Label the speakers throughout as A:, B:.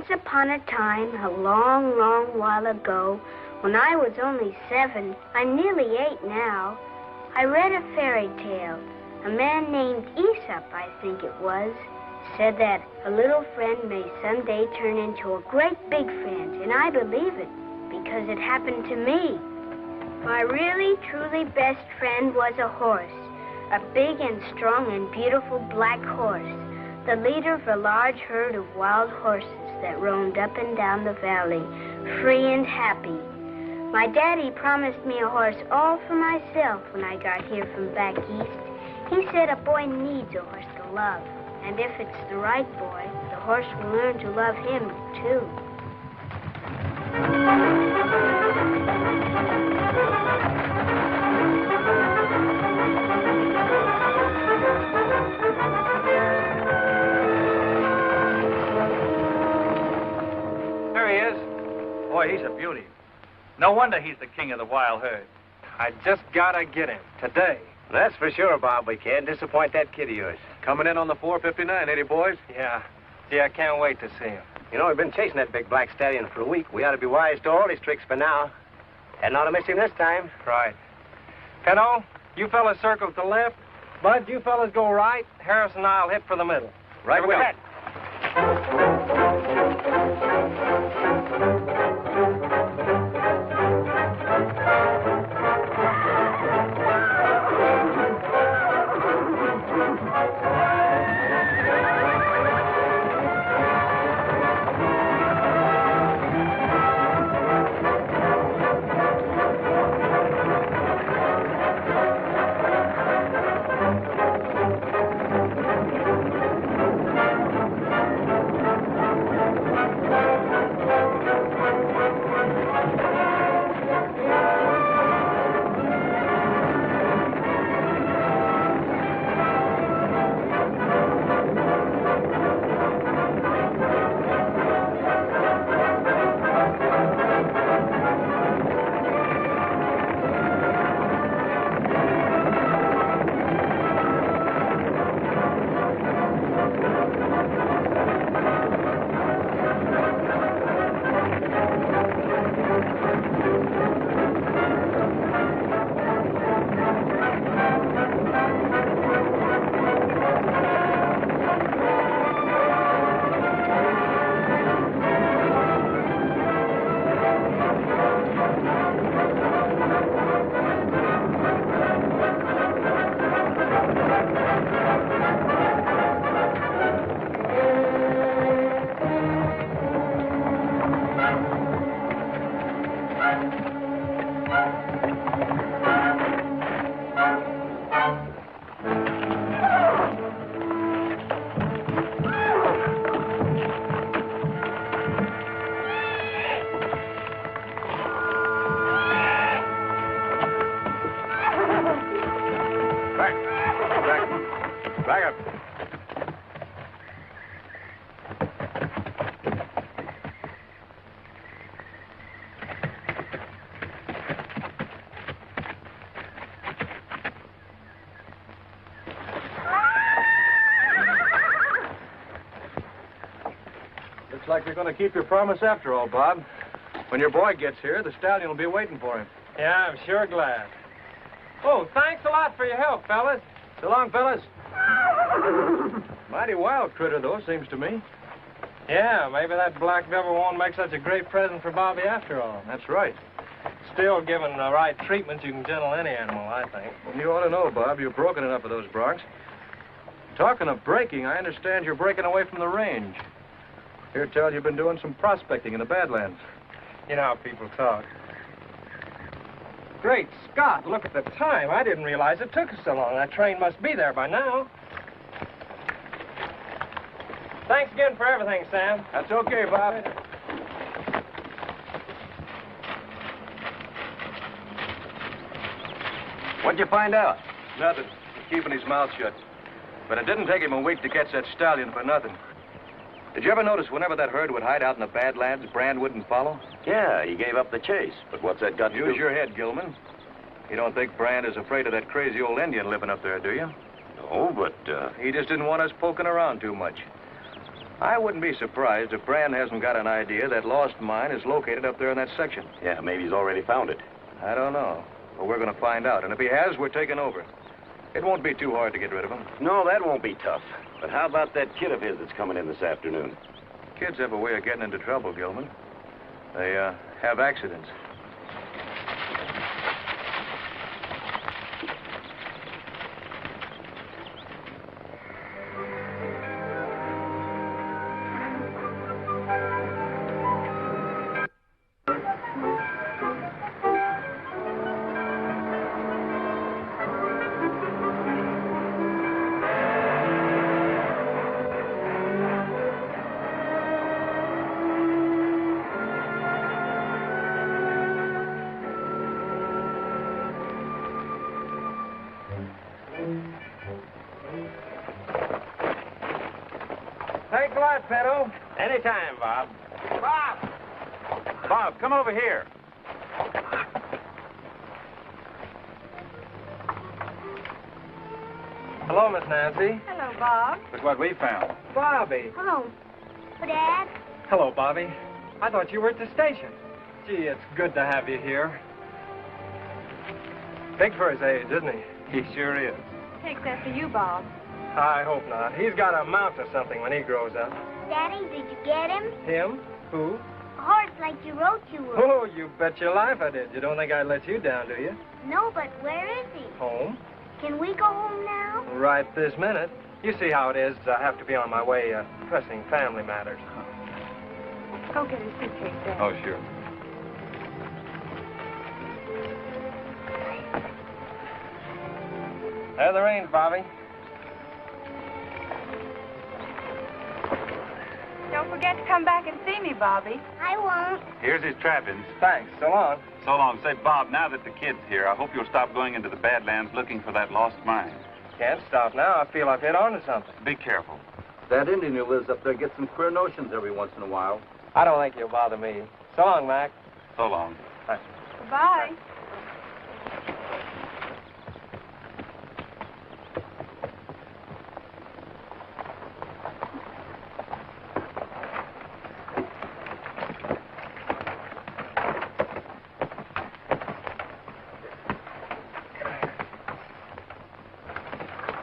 A: Once upon a time, a long, long while ago, when I was only 7, I'm nearly 8 now, I read a fairy tale. A man named Aesop, I think it was, said that a little friend may someday turn into a great big friend, and I believe it, because it happened to me. My really, truly best friend was a horse, a big and strong and beautiful black horse, the leader of a large herd of wild horses that roamed up and down the valley, free and happy. My daddy promised me a horse all for myself when I got here from back east. He said a boy needs a horse to love, and if it's the right boy, the horse will learn to love him, too.
B: Boy, he's a beauty. No wonder he's the king of the wild herd.
C: I just gotta get him today.
D: That's for sure, Bob. We can't disappoint that kid of yours.
B: Coming in on the 459, ain't he, boys?
C: Yeah. Gee, I can't wait to see him.
D: You know, we've been chasing that big black stallion for a week. We ought to be wise to all his tricks for now. Hadn't ought to miss him this time.
C: Right. Pinto, you fellas circle to the left. Bud, you fellas go right. Harris and I'll hit for the middle.
B: Right with that. Back up. Looks like you're going to keep your promise after all, Bob. When your boy gets here, the stallion will be waiting for him.
C: Yeah, I'm sure glad. Oh, thanks a lot for your help, fellas.
B: So long, fellas. Mighty wild critter, though, seems to me.
C: Yeah, maybe that black devil won't make such a great present for Bobby after all.
B: That's right.
C: Still, given the right treatment, you can gentle any animal, I think.
B: Well, you ought to know, Bob. You've broken enough of those broncs. Talking of breaking, I understand you're breaking away from the range. Here tells you've been doing some prospecting in the Badlands.
C: You know how people talk. Great Scott, look at the time. I didn't realize it took us so long. That train must be there by now. Thanks again for everything, Sam.
B: That's okay, Bob.
D: What'd you find out?
B: Nothing. He's keeping his mouth shut. But it didn't take him a week to catch that stallion for nothing. Did you ever notice whenever that herd would hide out in the Badlands, Brand wouldn't follow?
D: Yeah, he gave up the chase. But what's that got to do?
B: Use your head, Gilman. You don't think Brand is afraid of that crazy old Indian living up there, do you?
D: No, but,
B: He just didn't want us poking around too much. I wouldn't be surprised if Brand hasn't got an idea that lost mine is located up there in that section.
E: Yeah, maybe he's already found it.
B: I don't know. But we're going to find out. And if he has, we're taking over. It won't be too hard to get rid of him.
E: No, that won't be tough. But how about that kid of his that's coming in this afternoon?
B: Kids have a way of getting into trouble, Gilman. They have accidents.
C: Thanks a lot, Pedro.
D: Anytime, Bob.
C: Bob!
F: Bob, come over here.
C: Hello, Miss Nancy.
A: Hello, Bob.
F: Look what we found.
C: Bobby.
A: Hello. Dad?
C: Hello, Bobby. I thought you were at the station. Gee, it's good to have you here. Big for his age, isn't he?
F: He sure is.
A: Takes after you, Bob.
C: I hope not. He's got to amount to something when he grows up.
A: Daddy, did you get him?
C: Him? Who?
A: A horse like you wrote you would.
C: Oh, you bet your life I did. You don't think I'd let you down, do you?
A: No, but where is he?
C: Home?
A: Can we go home now?
C: Right this minute. You see how it is. I have to be on my way, pressing family matters.
A: Go get his suitcase, Dad.
F: Oh, sure.
C: There the reins, Bobby.
A: Don't forget to come back and see me, Bobby. I won't.
F: Here's his trappings.
C: Thanks. So long.
F: So long. Say, Bob, now that the kid's here, I hope you'll stop going into the Badlands looking for that lost mine.
C: Can't stop now. I feel I've hit on to something.
F: Be careful.
B: That Indian who lives up there gets some queer notions every once in a while.
C: I don't think you'll bother me. So long, Mac.
F: So long.
C: Thanks.
A: Goodbye.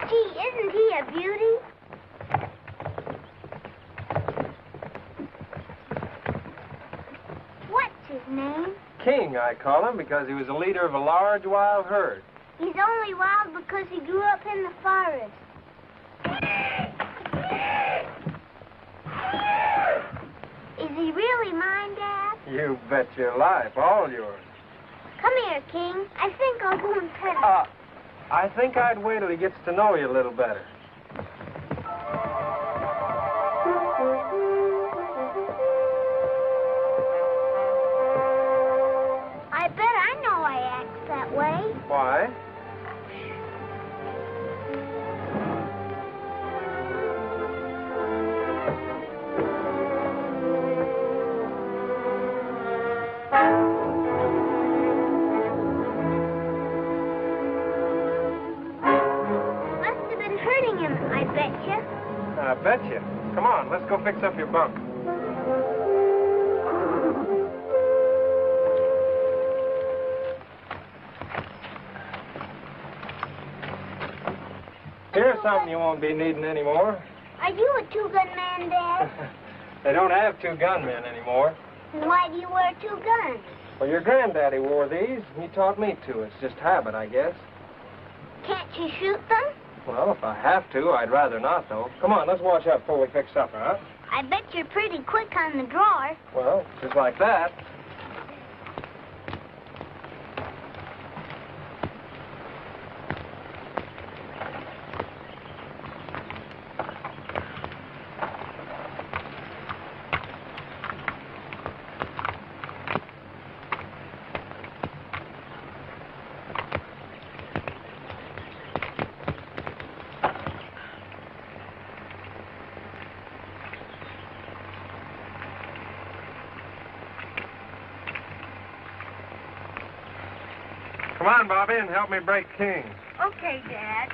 A: Gee, isn't he a beauty? What's his name?
C: King, I call him, because he was the leader of a large wild herd.
A: He's only wild because he grew up in the forest. Is he really mine, Dad?
C: You bet your life. All yours.
A: Come here, King. I think I'll go and pet him.
C: I think I'd wait till he gets to know you a little better.
A: I bet I know I act that way.
C: Why?
A: Must have been hurting him, I bet you.
C: I bet you. Come on, let's go fix up your bunk. Here's something you won't be needing anymore.
A: Are you a two-gun man, Dad?
C: They don't have two gunmen anymore.
A: And why do you wear two guns?
C: Well, your granddaddy wore these. He taught me to. It's just habit, I guess.
A: Can't you shoot them?
C: Well, if I have to, I'd rather not, though. Come on, let's wash up before we fix supper, huh?
A: I bet you're pretty quick on the drawer.
C: Well, just like that. Come on, Bobby, and help me break King.
A: Okay, Dad.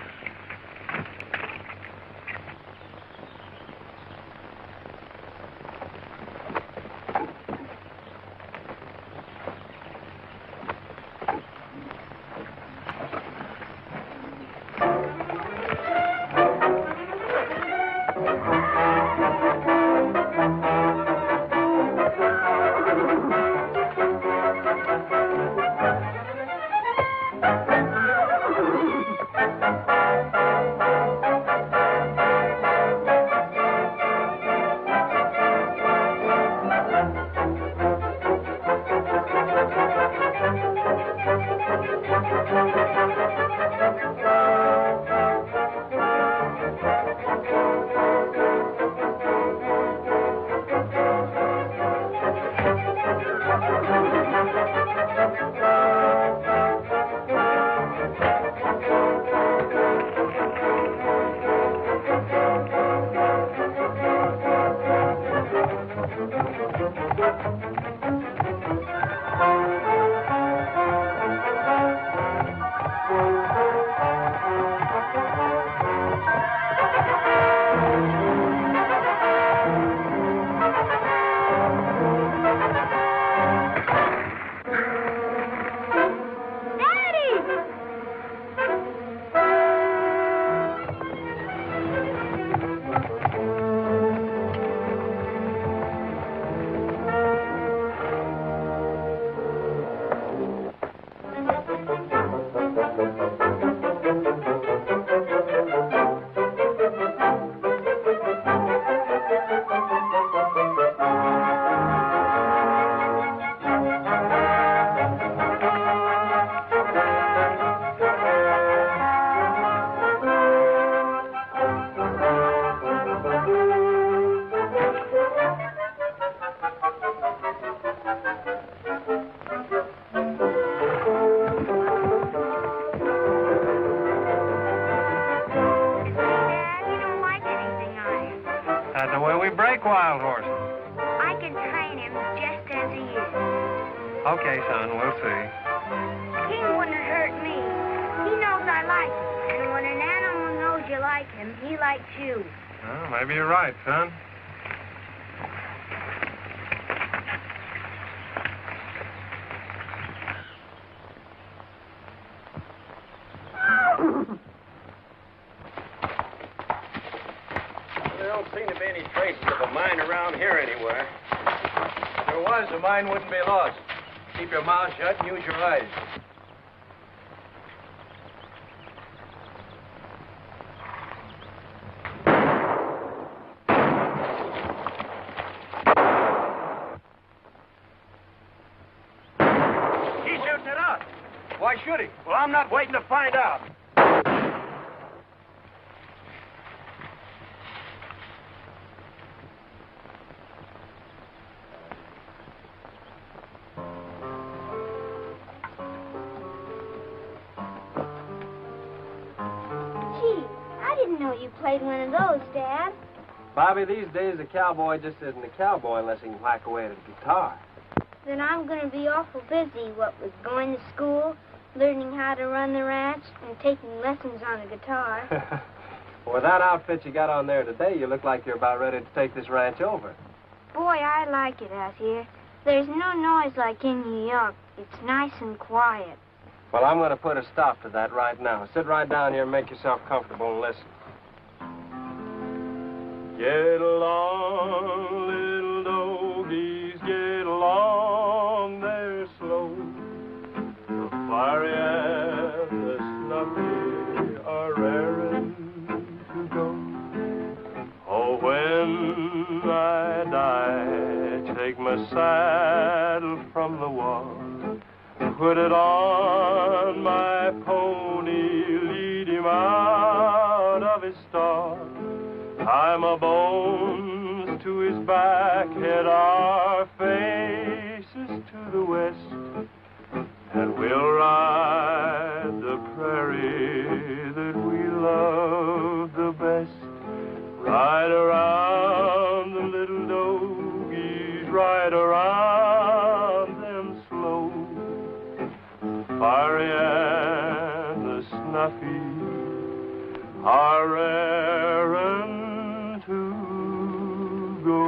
C: we'll see.
A: King wouldn't hurt me. He knows I like him. And when an animal knows you like him, he likes you.
C: Well, maybe you're right, son.
D: There don't seem to be any traces of a mine around here anywhere.
B: If there was, the mine wouldn't be lost. Keep your mouth shut and use your eyes.
D: He's shooting at us.
B: Why should he?
D: Well, I'm not waiting to find out.
A: Gee, I didn't know you played one of those, Dad.
C: Bobby, these days a cowboy just isn't a cowboy unless he can whack away at a guitar.
A: Then I'm going to be awful busy, what with going to school, learning how to run the ranch, and taking lessons on the guitar.
C: With that outfit you got on there today, you look like you're about ready to take this ranch over.
A: Boy, I like it out here. There's no noise like in New York. It's nice and quiet.
C: Well, I'm going to put a stop to that right now. Sit right down here and make yourself comfortable and listen. Get along, little doggies, get along there slow. The fiery and the snuffy are raring to go. Oh, when I die, take my saddle from the wall, put it on my pony, lead him out of his stall. Tie my bones to his back, head our faces to the west, and we'll ride the prairie that we love the best. Ride around the little doggies, ride around them slow. Fiery and the snuffy are raring to go.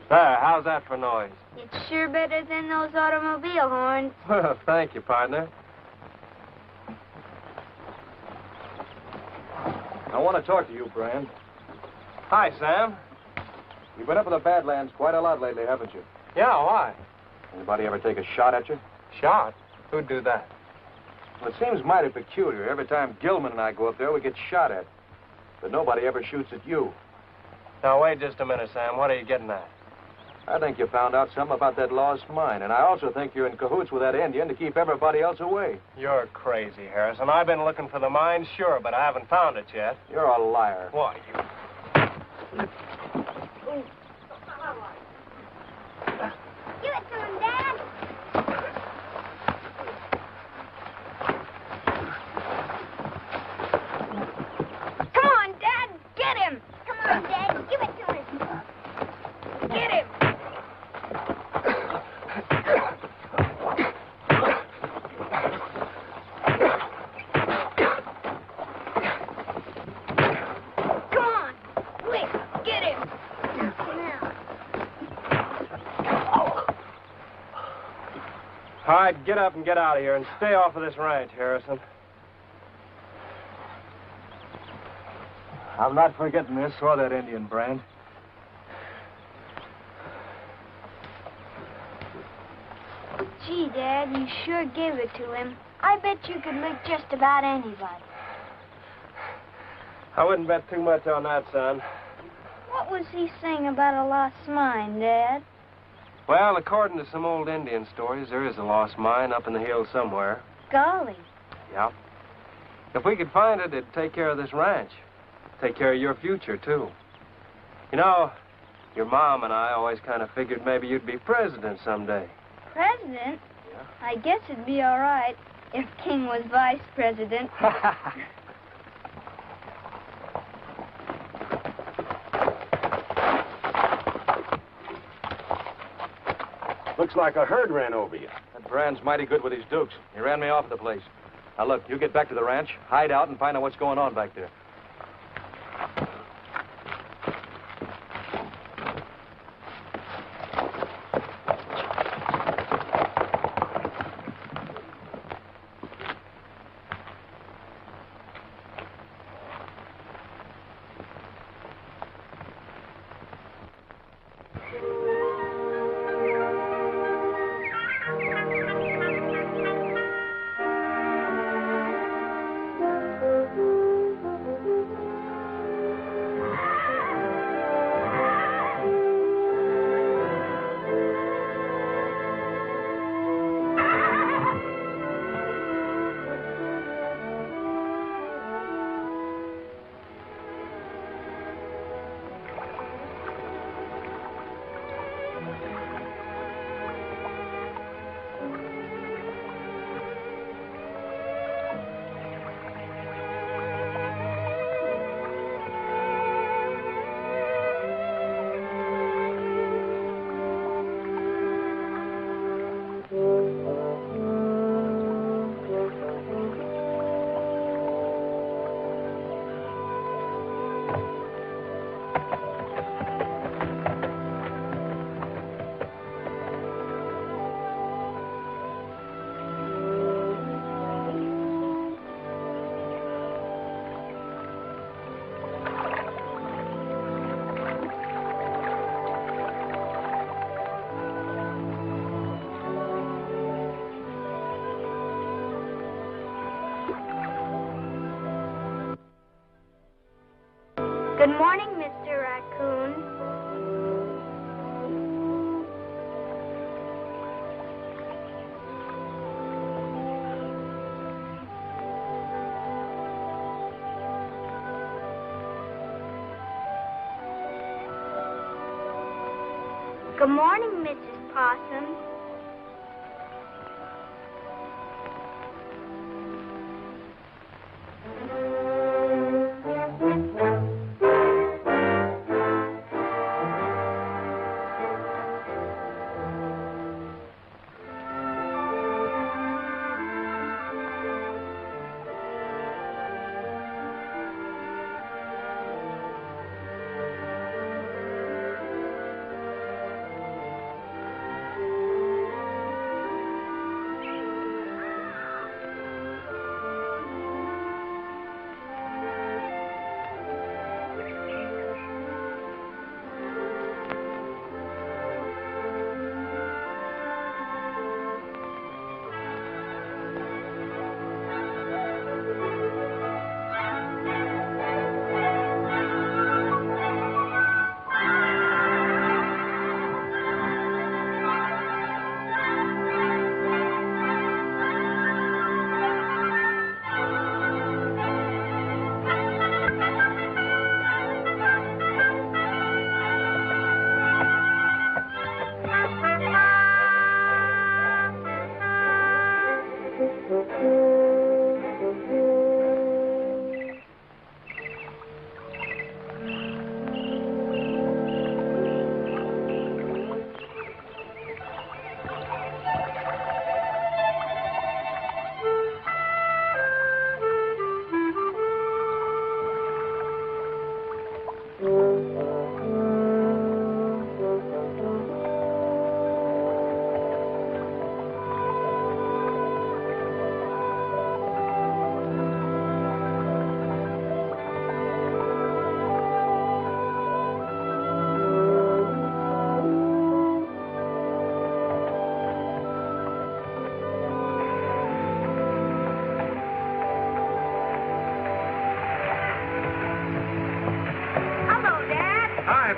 C: There, how's that for noise?
A: It's sure better than those automobile horns.
C: Well, thank you, partner.
B: I want to talk to you, Brand.
C: Hi, Sam.
B: You've been up in the Badlands quite a lot lately, haven't you?
C: Yeah, why?
B: Anybody ever take a shot at you?
C: Shot? Who'd do that?
B: Well, it seems mighty peculiar. Every time Gilman and I go up there, we get shot at. But nobody ever shoots at you.
C: Now, wait just a minute, Sam. What are you getting at?
B: I think you found out something about that lost mine, and I also think you're in cahoots with that Indian to keep everybody else away.
C: You're crazy, Harrison. I've been looking for the mine, sure, but I haven't found it yet.
B: You're a liar.
C: What, you...
A: Give it to him, Dad. Come on, Dad. Get him. Come on, Dad. Give it to him. Get him. Come on. Quick. Get him. Now.
C: All right, get up and get out of here and stay off of this ranch, Harrison.
B: I'm not forgetting this or that Indian, Brand.
A: Gee, Dad, you sure gave it to him. I bet you could lick just about anybody.
C: I wouldn't bet too much on that, son.
A: What was he saying about a lost mine, Dad?
C: Well, according to some old Indian stories, there is a lost mine up in the hills somewhere.
A: Golly.
C: Yeah. If we could find it, it'd take care of this ranch. Take care of your future, too. You know, your mom and I always kind of figured maybe you'd be president someday.
A: President?
C: Yeah.
A: I guess it'd be all right if King was vice president.
E: Looks like a herd ran over you.
B: That Brand's mighty good with his dukes. He ran me off at the place. Now, look, you get back to the ranch, hide out, and find out what's going on back there.
A: Good morning, Mr. Raccoon. Good morning, Mrs. Possum.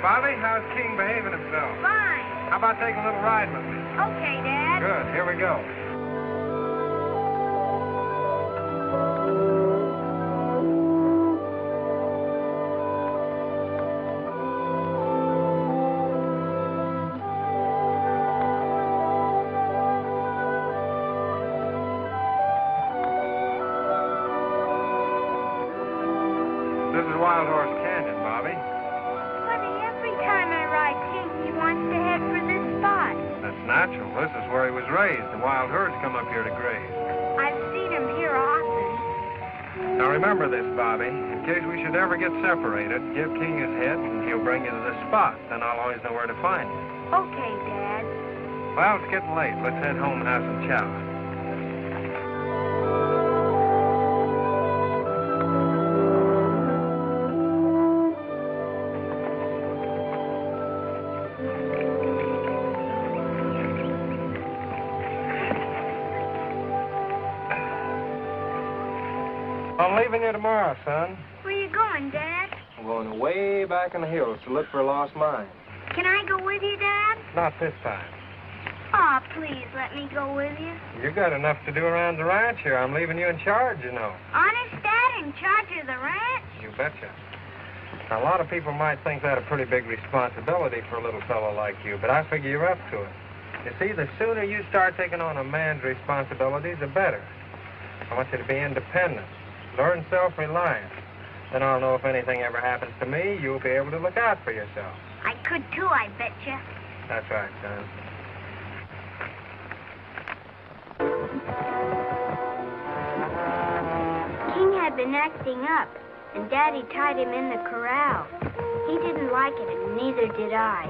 C: Bobby, how's King behaving himself?
A: Fine.
C: How about taking a little ride with me?
A: Okay, Dad.
C: Good, here we go. This is Wild Horse Canyon, Bobby.
A: Buddy, every time I ride King, he wants to head for this spot.
C: That's natural. This is where he was raised. The wild herds come up here to graze.
A: I've seen him here often.
C: Now remember this, Bobby. In case we should ever get separated, give King his head and he'll bring you to this spot. Then I'll always know where to find you.
A: Okay, Dad.
C: Well, it's getting late. Let's head home and have some chow. I'm leaving you tomorrow, son.
A: Where you going, Dad?
C: I'm going way back in the hills to look for a lost mine.
A: Can I go with you, Dad?
C: Not this time.
A: Aw, please let me go with you.
C: You got enough to do around the ranch here. I'm leaving you in charge, you know.
A: Honest, Dad, in charge of the ranch?
C: You betcha. Now, a lot of people might think that a pretty big responsibility for a little fellow like you, but I figure you're up to it. You see, the sooner you start taking on a man's responsibilities, the better. I want you to be independent. Learn self-reliance. Then I'll know if anything ever happens to me, you'll be able to look out for yourself.
A: I could too, I betcha.
C: That's right, son.
A: King had been acting up, and Daddy tied him in the corral. He didn't like it, and neither did I.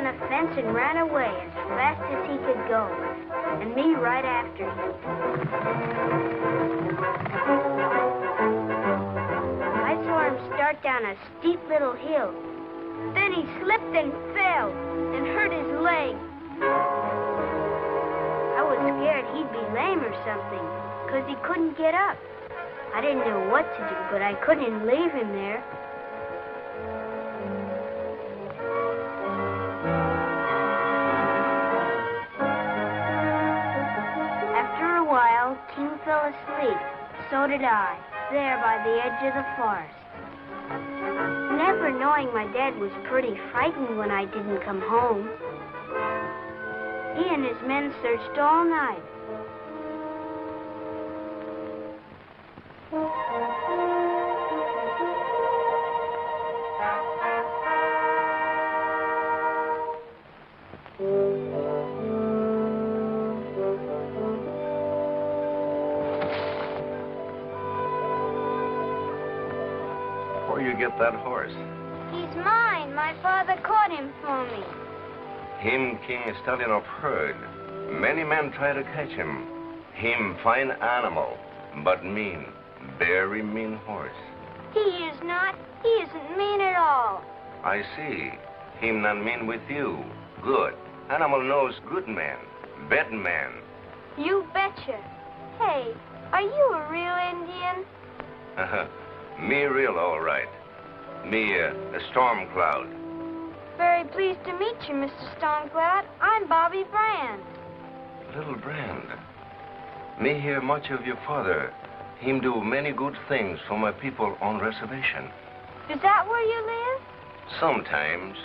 A: The fence and ran away as fast as he could go, and me right after him. I saw him start down a steep little hill. Then he slipped and fell and hurt his leg. I was scared he'd be lame or something, 'cause he couldn't get up. I didn't know what to do, but I couldn't leave him there. King fell asleep. So did I, there by the edge of the forest. Never knowing my dad was pretty frightened when I didn't come home. He and his men searched all night.
E: Get that horse.
A: He's mine. My father caught him for me.
E: Him King Stallion of herd. Many men try to catch him. Him fine animal, but mean. Very mean horse.
A: He is not. He isn't mean at all.
E: I see. Him not mean with you. Good. Animal knows good man. Bad man.
A: You betcha. Hey, are you a real Indian?
E: Me real, all right. Me, a Stormcloud.
A: Very pleased to meet you, Mr. Stormcloud. I'm Bobby Brand.
E: Little Brand. Me hear much of your father. Him do many good things for my people on reservation.
A: Is that where you live?
E: Sometimes,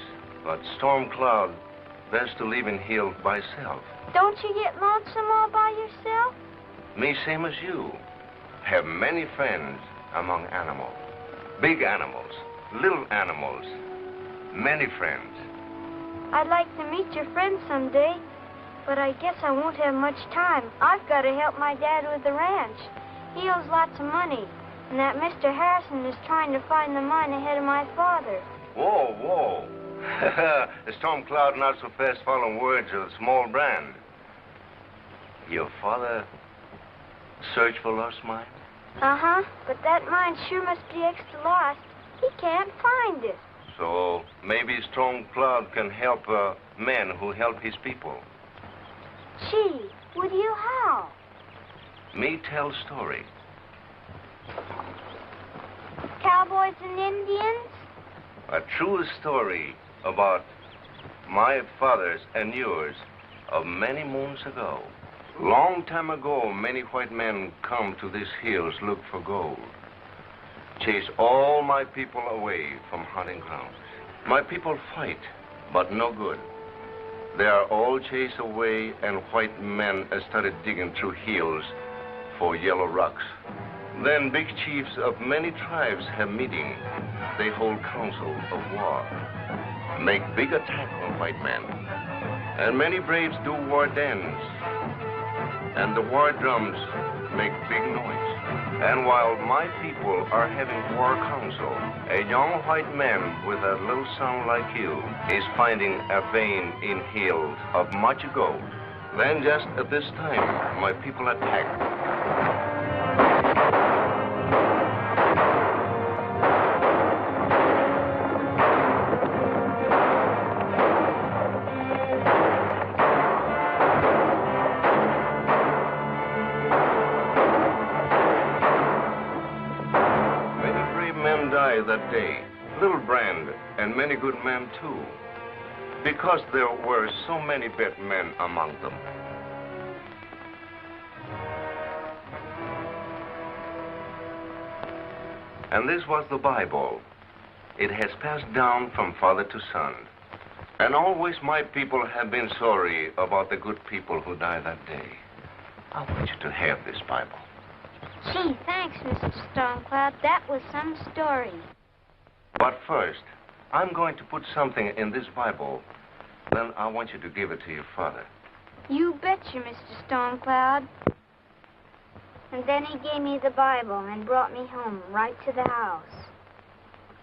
E: but Stormcloud best to live in hill by self.
A: Don't you get lonesome all by yourself?
E: Me same as you. Have many friends among animals. Big animals. Little animals. Many friends.
A: I'd like to meet your friends someday, but I guess I won't have much time. I've got to help my dad with the ranch. He owes lots of money, and that Mr. Harrison is trying to find the mine ahead of my father.
E: Whoa, whoa. The Stormcloud not so fast following words of the small Brand. Your father search for lost mine?
A: Uh-huh, but that mine sure must be extra lost. He can't find it.
E: So maybe Stormcloud can help men who help his people.
A: Gee, would you how?
E: Me tell story.
A: Cowboys and Indians?
E: A true story about my father's and yours of many moons ago. Long time ago, many white men come to these hills look for gold. Chase all my people away from hunting grounds. My people fight, but no good. They are all chased away, and white men started digging through hills for yellow rocks. Then big chiefs of many tribes have meeting. They hold council of war, make big attack on white men. And many braves do war dance. And the war drums make big noise. And while my people are having war council, a young white man with a little son like you is finding a vein in hills of much gold. Then just at this time, my people attack. That day, Little Brand and many good men too, because there were so many bad men among them. And this was the Bible. It has passed down from father to son. And always my people have been sorry about the good people who died that day. I want you to have this Bible.
A: Gee, thanks, Mr. Stormcloud. That was some story.
E: But first, I'm going to put something in this Bible. Then I want you to give it to your father.
A: You betcha, Mr. Stormcloud. And then he gave me the Bible and brought me home, right to the house.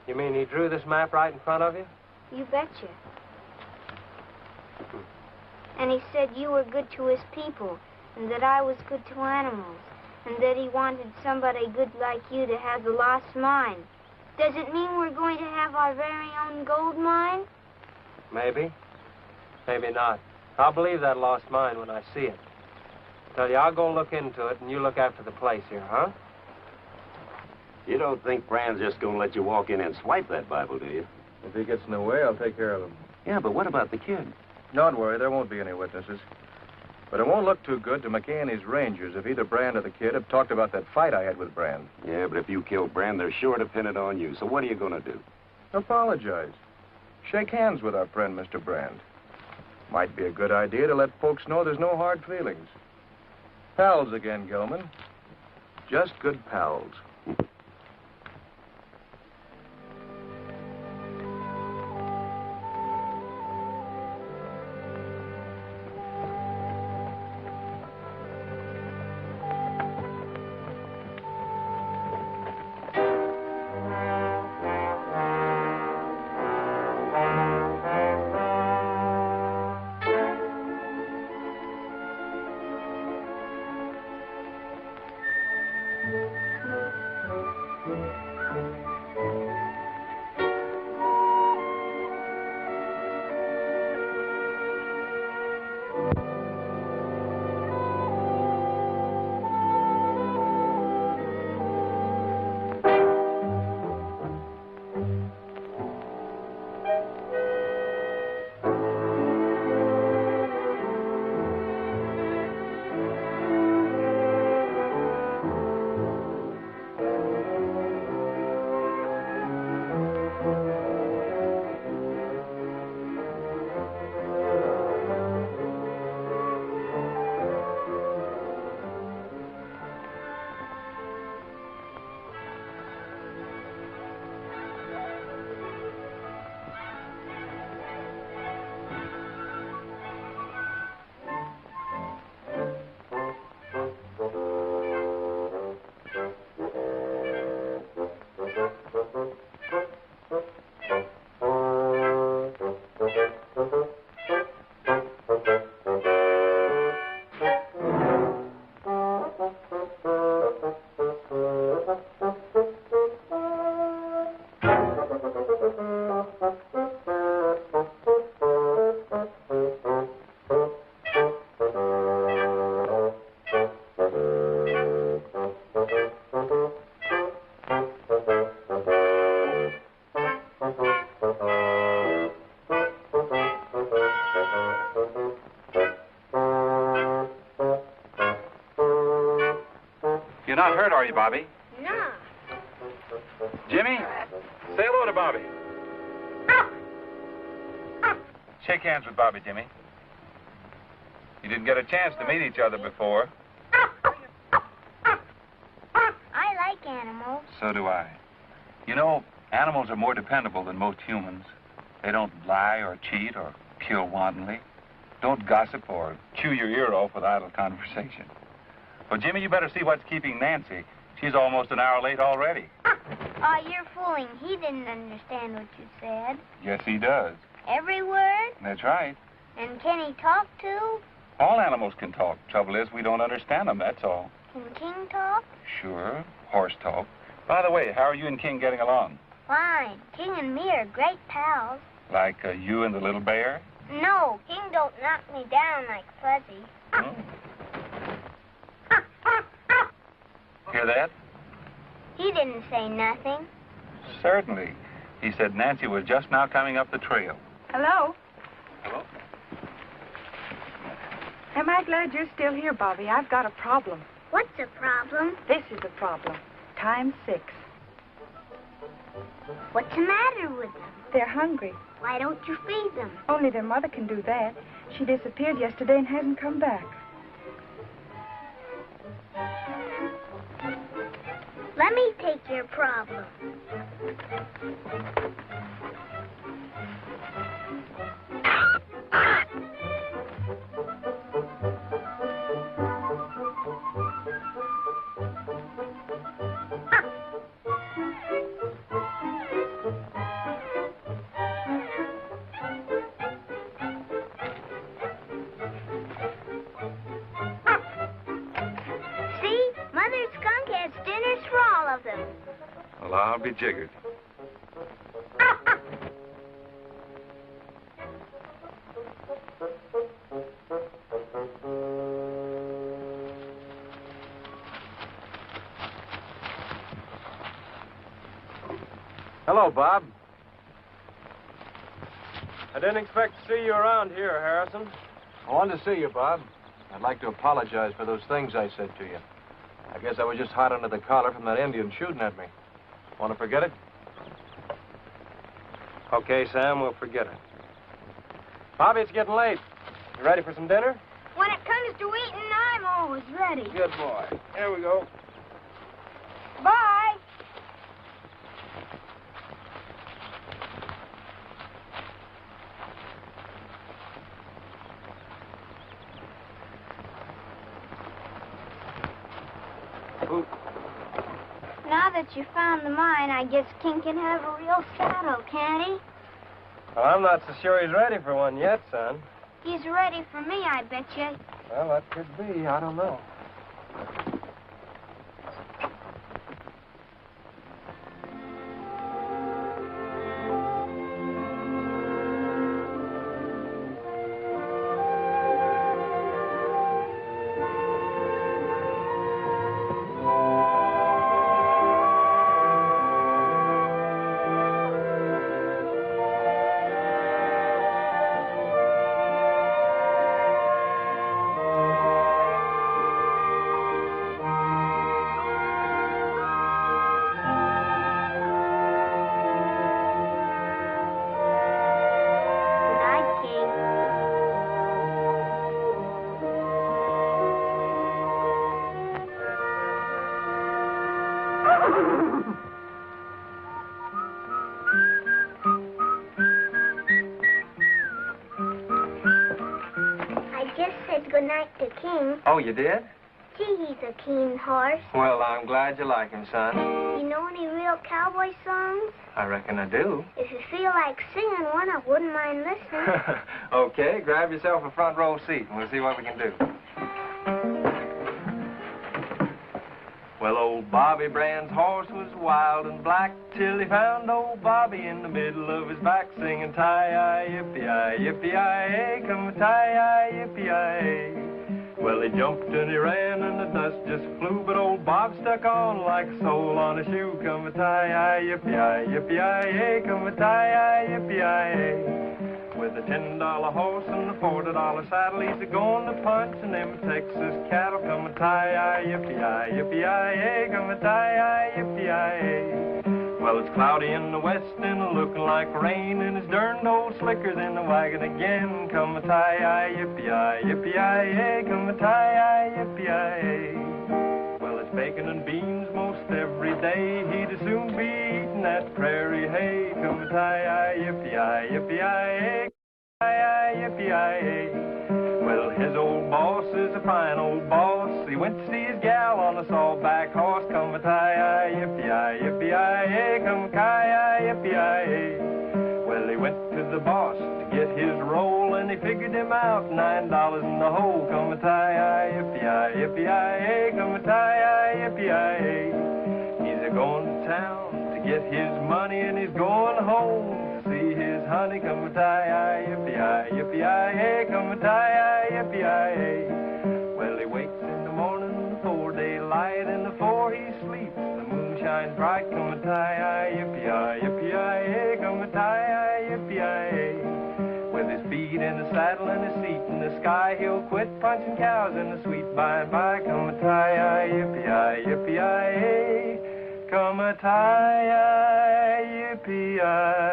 C: You mean he drew this map right in front of you?
A: You betcha. And he said you were good to his people, and that I was good to animals, and that he wanted somebody good like you to have the lost mine. Does it mean we're going to have our very own gold mine?
C: Maybe. Maybe not. I'll believe that lost mine when I see it. Tell you, I'll go look into it, and you look after the place here, huh?
G: You don't think Brand's just going to let you walk in and swipe that Bible, do you?
B: If he gets in the way, I'll take care of him.
G: Yeah, but what about the kid?
B: Don't worry, there won't be any witnesses. But it won't look too good to McKay and his rangers if either Brand or the kid have talked about that fight I had with Brand.
G: Yeah, but if you kill Brand, they're sure to pin it on you. So what are you going to do?
B: Apologize. Shake hands with our friend, Mr. Brand. Might be a good idea to let folks know there's no hard feelings. Pals again, Gilman. Just good pals.
F: You're not hurt, are you, Bobby?
A: No.
F: Jimmy, say hello to Bobby. Shake hands with Bobby, Jimmy. You didn't get a chance to meet each other before.
A: I like animals.
F: So do I. You know, animals are more dependable than most humans. They don't lie or cheat or kill wantonly. Don't gossip or chew your ear off with idle conversation. Well, Jimmy, you better see what's keeping Nancy. She's almost an hour late already.
A: Oh, you're fooling. He didn't understand what you said.
F: Yes, he does.
A: Every word?
F: That's right.
A: And can he talk too?
F: All animals can talk. Trouble is, we don't understand them, that's all.
A: Can King talk?
F: Sure. Horse talk. By the way, how are you and King getting along?
A: Fine. King and me are great pals.
F: Like you and the little bear?
A: No, King don't knock me down like Fuzzy.
F: Hmm. Hear that?
A: He didn't say nothing.
F: Certainly. He said Nancy was just now coming up the trail.
H: Hello?
F: Hello?
H: Am I glad you're still here, Bobby? I've got a problem.
A: What's the problem?
H: This is the problem. Times 6.
A: What's the matter with them?
H: They're hungry.
A: Why don't you feed them?
H: Only their mother can do that. She disappeared yesterday and hasn't come back.
A: Let me take your problem. See? Mother Skunk has dinners for all of them.
F: Well, I'll be jiggered.
C: Hello, Bob. I didn't expect to see you around here, Harrison.
B: I wanted to see you, Bob. I'd like to apologize for those things I said to you. I guess I was just hot under the collar from that Indian shooting at me. Want to forget it?
C: Okay, Sam, we'll forget it. Bobby, it's getting late. You ready for some dinner?
A: When it comes to eating, I'm always ready.
C: Good boy. Here we go.
A: Bye.
C: Ooh.
A: Now that you found the mine, I guess King can have a real saddle, can't he?
C: Well, I'm not so sure he's ready for one yet, son.
A: He's ready for me, I bet you.
C: Well, that could be. I don't know.
A: Good night, King. I just said good night to King.
C: Oh, you did?
A: Gee, he's a keen horse.
C: Well, I'm glad you like him, son.
A: You know any real cowboy songs?
C: I reckon I do.
A: If you feel like singing one, I wouldn't mind listening.
C: Okay, grab yourself a front row seat and we'll see what we can do. Well, old Bobby Brand's horse was wild and black till he found old Bobby in the middle of his back singing tie-yi, yippee-yi, yippee-yi, come tie-yi, yippee-yi. Well, he jumped and he ran and the dust just flew, but old Bob stuck on like a sole on a shoe. Come a tie-yi, yippee-yi, yippee-yi, come a tie-yi, yippee-yi. With a $10 horse and a $40 saddle, he's a-going to punch and them Texas cattle. Come a tie-yi, yippee-yi, yippee-yi, come a tie-yi, yippee-yi. Well, it's cloudy in the west and looking like rain, and it's darned old slicker than the wagon again. Come a tie-yi, yippee-yi, yippee-yi-yay, come a tie-yi, yippee-yi-yay. Well, it's bacon and beans most every day. He'd as soon be eating that prairie hay. Come a tie-yi, yippee-yi, yippee-yi-yay, tie-yi, yippee-yi-yay. Well, his old boss is a fine old boss. He went to see his gal on a sawback horse. Come a tie-yi, yippee-yi, yippee-yi-yay, come a tie-yi, yippee-yi-yay. Well, he went to the boss to get his roll, and he figured him out $9 in the hole. Come a tie-yi, yippee-yi, yippee-yi-yay, come a tie-yi, yippee-yi-yay. He's a-going to town to get his money, and he's going home to see his honey. Come a tie-yi, yippee-yi, yippee-yi-yay, come a tie-yi, yippee-yi-yay. Well, he wakes in the morning before daylight, and before he sleeps, the moon shines bright. Come a tie-yi, yippee-yi, yippee-yi-yay, come a tie-yi, yippee-yi-yay. With his feet in the saddle and his seat in the sky, he'll quit punching cows in the sweet by and by. Come a tie-yi, yippee-yi, yippee-yi-yay, come a tie-yi, yippee-yi-yay.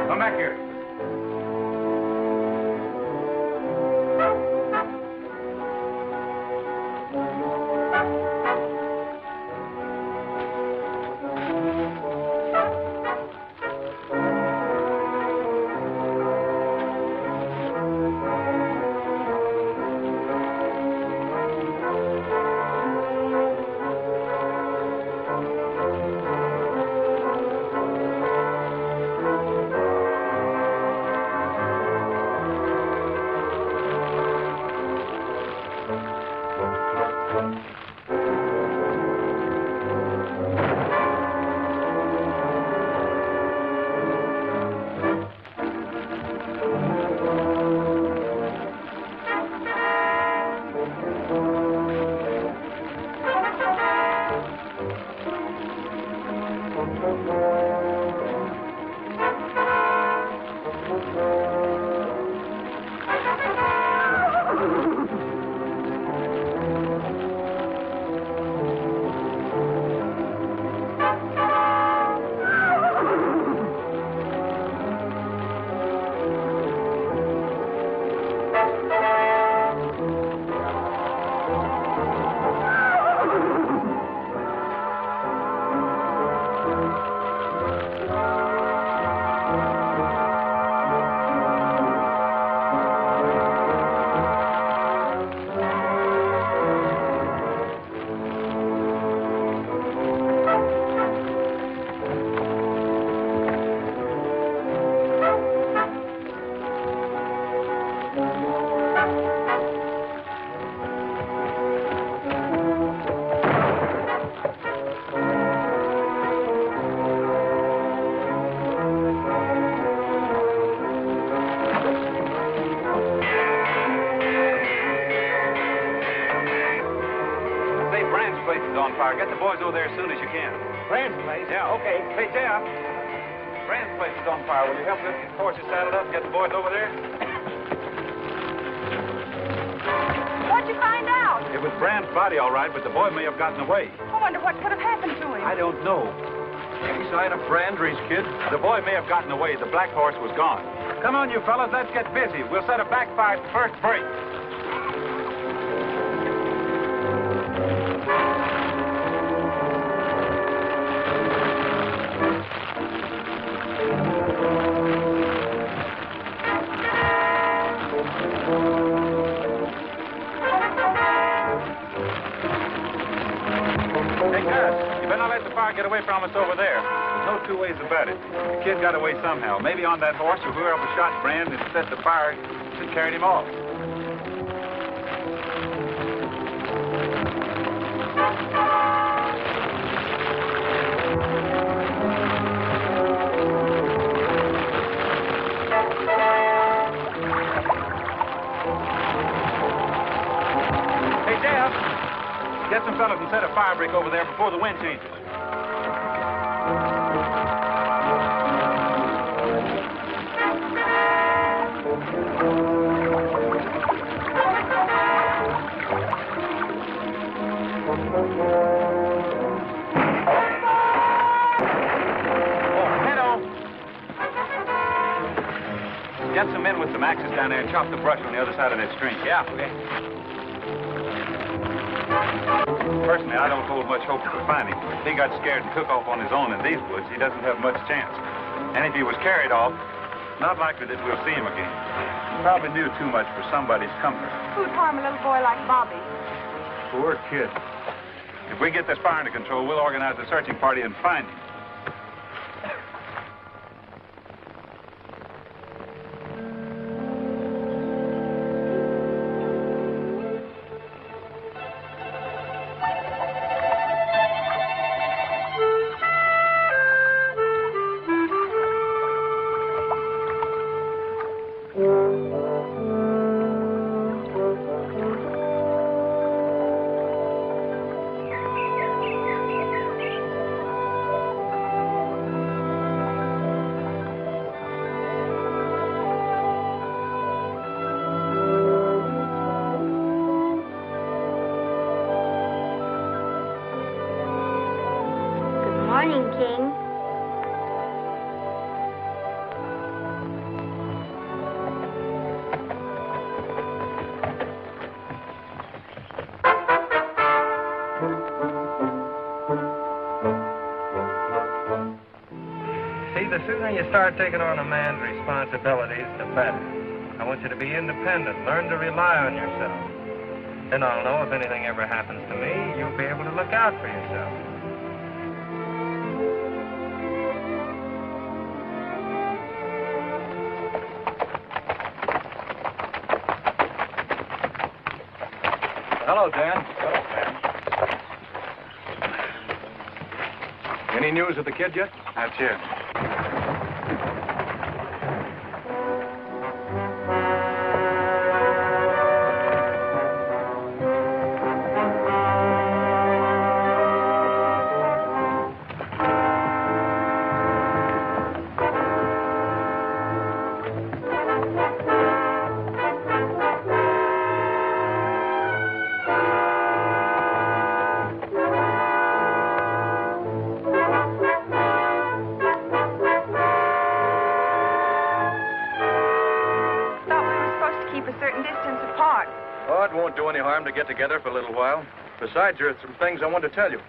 F: Come back here. Get the boys over there as soon as you can.
D: Brand's place?
F: Yeah, okay. Hey, Jeff. Brand's place is on fire. Will you help lift these horses saddled up and get the boys over there?
H: What'd you find out?
F: It was Brand's body, all right, but the boy may have gotten away.
H: I wonder what could have happened to him.
F: I don't know. Any sign of Brand or his kid? The boy may have gotten away. The black horse was gone. Come on, you fellas. Let's get busy. We'll set a backfire at the first break. Get away from us over there. There's no two ways about it. The kid got away somehow. Maybe on that horse or whoever shot Brand and set the fire and carried him off. Get some fellas and set a fire break over there before the wind changes. Get some men with some axes down there and chop the brush on the other side of that stream.
C: Yeah, okay.
F: Personally, I don't hold much hope for finding him. If he got scared and took off on his own in these woods, he doesn't have much chance. And if he was carried off, not likely that we'll see him again. Probably knew too much for somebody's comfort.
H: Who'd harm a little boy like Bobby?
F: Poor kid. If we get this fire under control, we'll organize a searching party and find him.
A: King.
C: See, the sooner you start taking on a man's responsibilities, the better. I want you to be independent. Learn to rely on yourself. Then I'll know if anything ever happens to me, you'll be able to look out for yourself.
B: Hello, Dan. Hello, Dan. Any news of the kid yet?
F: Not yet.
B: Oh, it won't do any harm to get together for a little while. Besides, there are some things I want to tell you.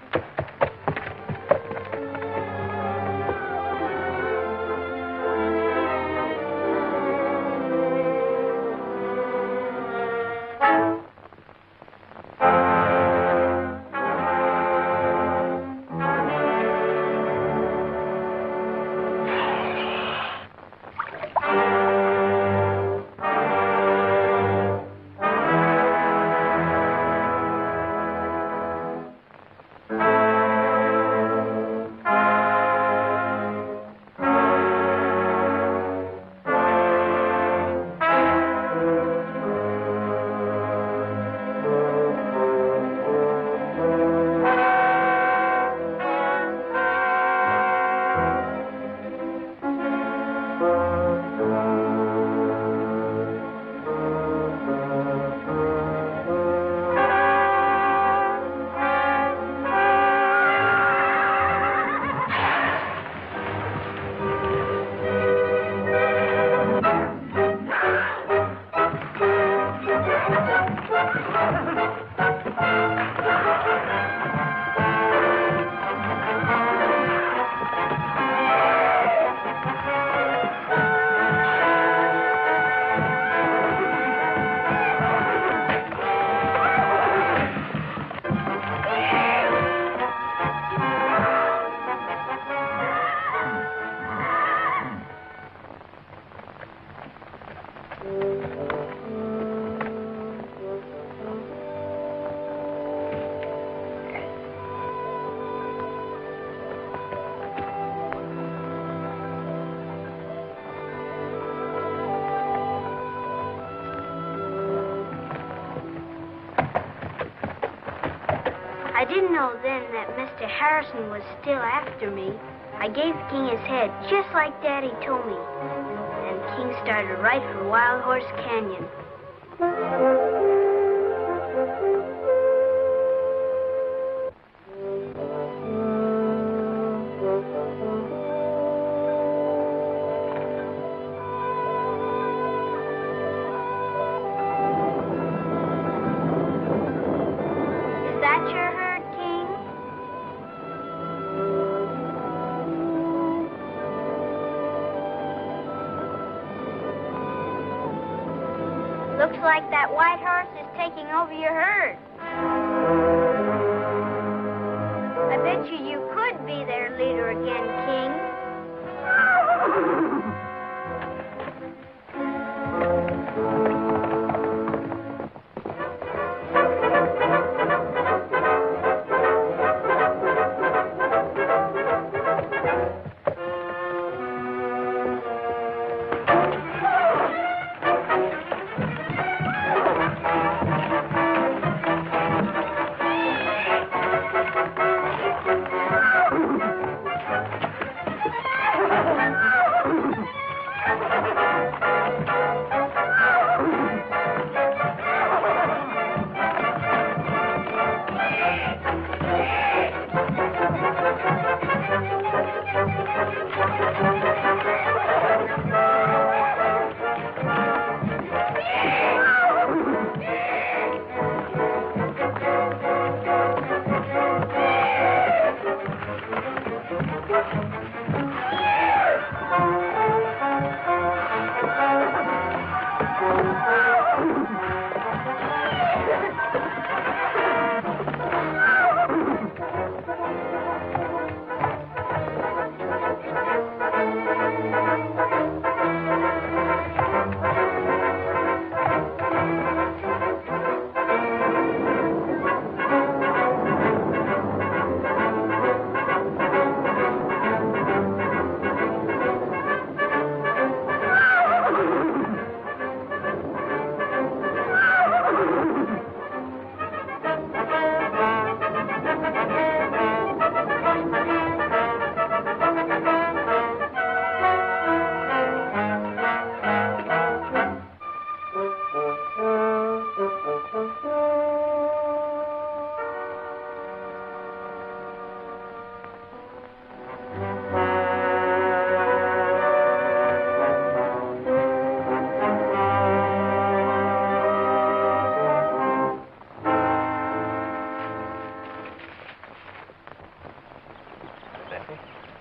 A: I didn't know then that Mr. Harrison was still after me. I gave King his head, just like Daddy told me. And King started right for Wild Horse Canyon. Is that your herd, King? Looks like that white horse is taking over your herd. I bet you could be their leader again, King.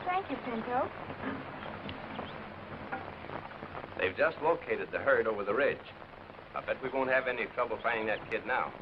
H: Thank you, Pinto.
D: They've just located the herd over the ridge. I bet we won't have any trouble finding that kid now.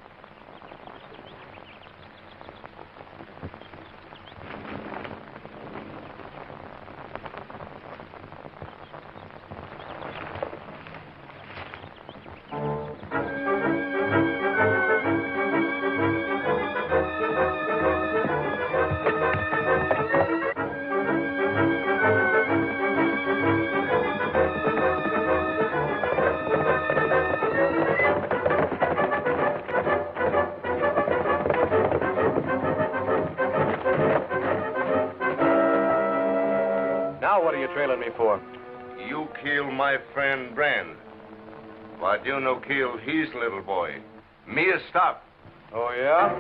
C: Now what are you trailing me for?
E: You kill my friend Brand. But you no kill his little boy. Me a stop.
C: Oh, yeah?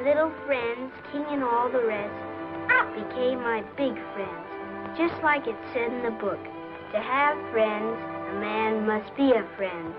A: Little friends, King and all the rest, became my big friends, just like it said in the book. To have friends, a man must be a friend.